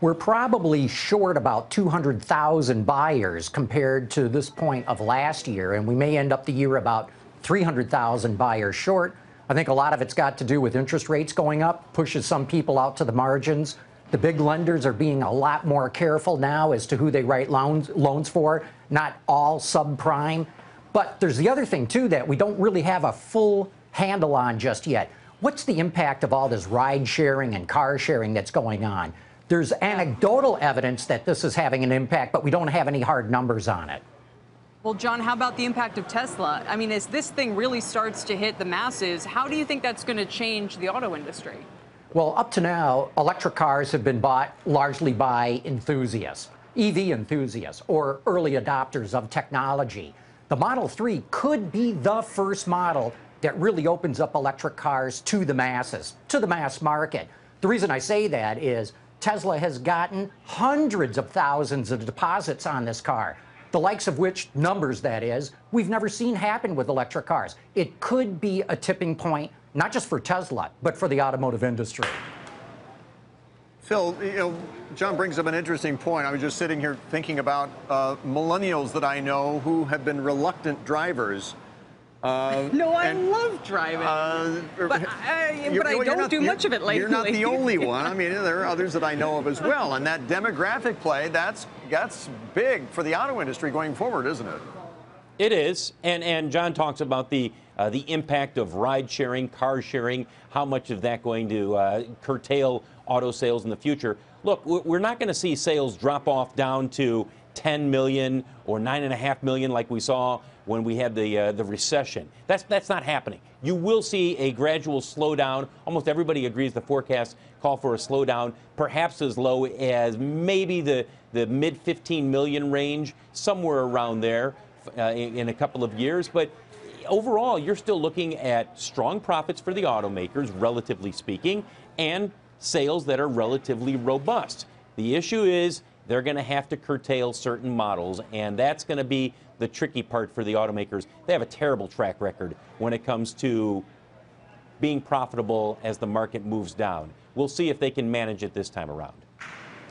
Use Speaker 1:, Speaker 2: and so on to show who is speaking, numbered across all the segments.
Speaker 1: We're probably short about 200,000 buyers compared to this point of last year, and we may end up the year about 300,000 buyers short. I think a lot of it's got to do with interest rates going up, pushes some people out to the margins. The big lenders are being a lot more careful now as to who they write loans for, not all subprime. But there's the other thing, too, that we don't really have a full handle on just yet. What's the impact of all this ride sharing and car sharing that's going on? There's anecdotal evidence that this is having an impact, but we don't have any hard numbers on it.
Speaker 2: Well, John, how about the impact of Tesla? I mean, as this thing really starts to hit the masses, how do you think that's going to change the auto industry?
Speaker 1: Well, up to now, electric cars have been bought largely by enthusiasts, EV enthusiasts, or early adopters of technology. The Model 3 could be the first model that really opens up electric cars to the masses, to the mass market. The reason I say that is Tesla has gotten hundreds of thousands of deposits on this car, the likes of which, numbers that is, we've never seen happen with electric cars. It could be a tipping point, not just for Tesla, but for the automotive industry.
Speaker 3: Phil, John brings up an interesting point. I was just sitting here thinking about millennials that I know who have been reluctant drivers.
Speaker 2: No, I love driving, but I don't do much of it lately.
Speaker 3: You're not the only one. I mean, there are others that I know of as well. And that demographic play, that's big for the auto industry going forward, isn't it?
Speaker 4: It is. And John talks about the impact of ride sharing, car sharing, how much of that going to curtail auto sales in the future. Look, we're not going to see sales drop off down to 10 million or 9.5 million like we saw when we had the recession. That's not happening. You will see a gradual slowdown. Almost everybody agrees the forecasts call for a slowdown, perhaps as low as maybe the mid 15 million range, somewhere around there in a couple of years. But overall, you're still looking at strong profits for the automakers, relatively speaking, and sales that are relatively robust. The issue is they're going to have to curtail certain models, and that's going to be the tricky part for the automakers. They have a terrible track record when it comes to being profitable as the market moves down. We'll see if they can manage it this time around.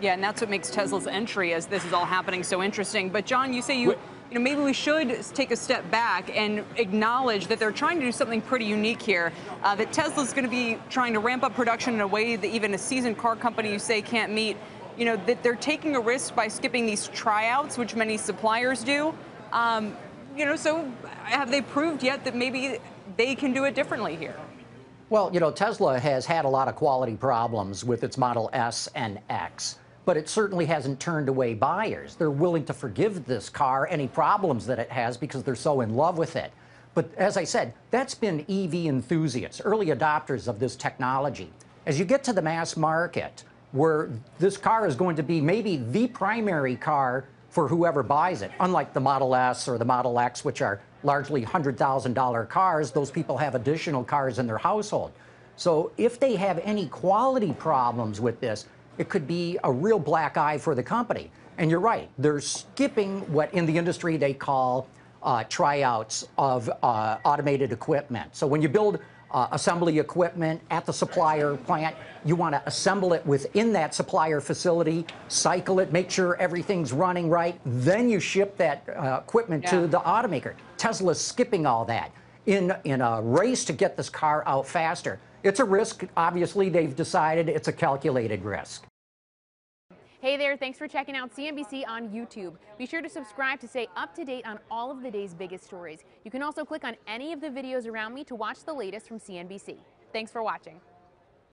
Speaker 2: Yeah, and that's what makes Tesla's entry as this is all happening so interesting. But John, you say you know, maybe we should take a step back and acknowledge that they're trying to do something pretty unique here, that Tesla's going to be trying to ramp up production in a way that even a seasoned car company you say can't meet. You know, that they're taking a risk by skipping these tryouts, which many suppliers do. You know, so have they proved yet that maybe they can do it differently here?
Speaker 1: Well, you know, Tesla has had a lot of quality problems with its Model S and X, but it certainly hasn't turned away buyers. They're willing to forgive this car any problems that it has because they're so in love with it. But as I said, that's been EV enthusiasts, early adopters of this technology. As you get to the mass market, where this car is going to be maybe the primary car for whoever buys it. Unlike the Model S or the Model X, which are largely $100,000 cars, those people have additional cars in their household. So if they have any quality problems with this, it could be a real black eye for the company. And you're right, they're skipping what in the industry they call tryouts of automated equipment. So when you build assembly equipment at the supplier plant, you want to assemble it within that supplier facility, cycle it, make sure everything's running right, then you ship that equipment to the automaker. Tesla's skipping all that in a race to get this car out faster. It's a risk. Obviously, they've decided it's a calculated risk.
Speaker 5: Hey there, thanks for checking out CNBC on YouTube. Be sure to subscribe to stay up to date on all of the day's biggest stories. You can also click on any of the videos around me to watch the latest from CNBC. Thanks for watching.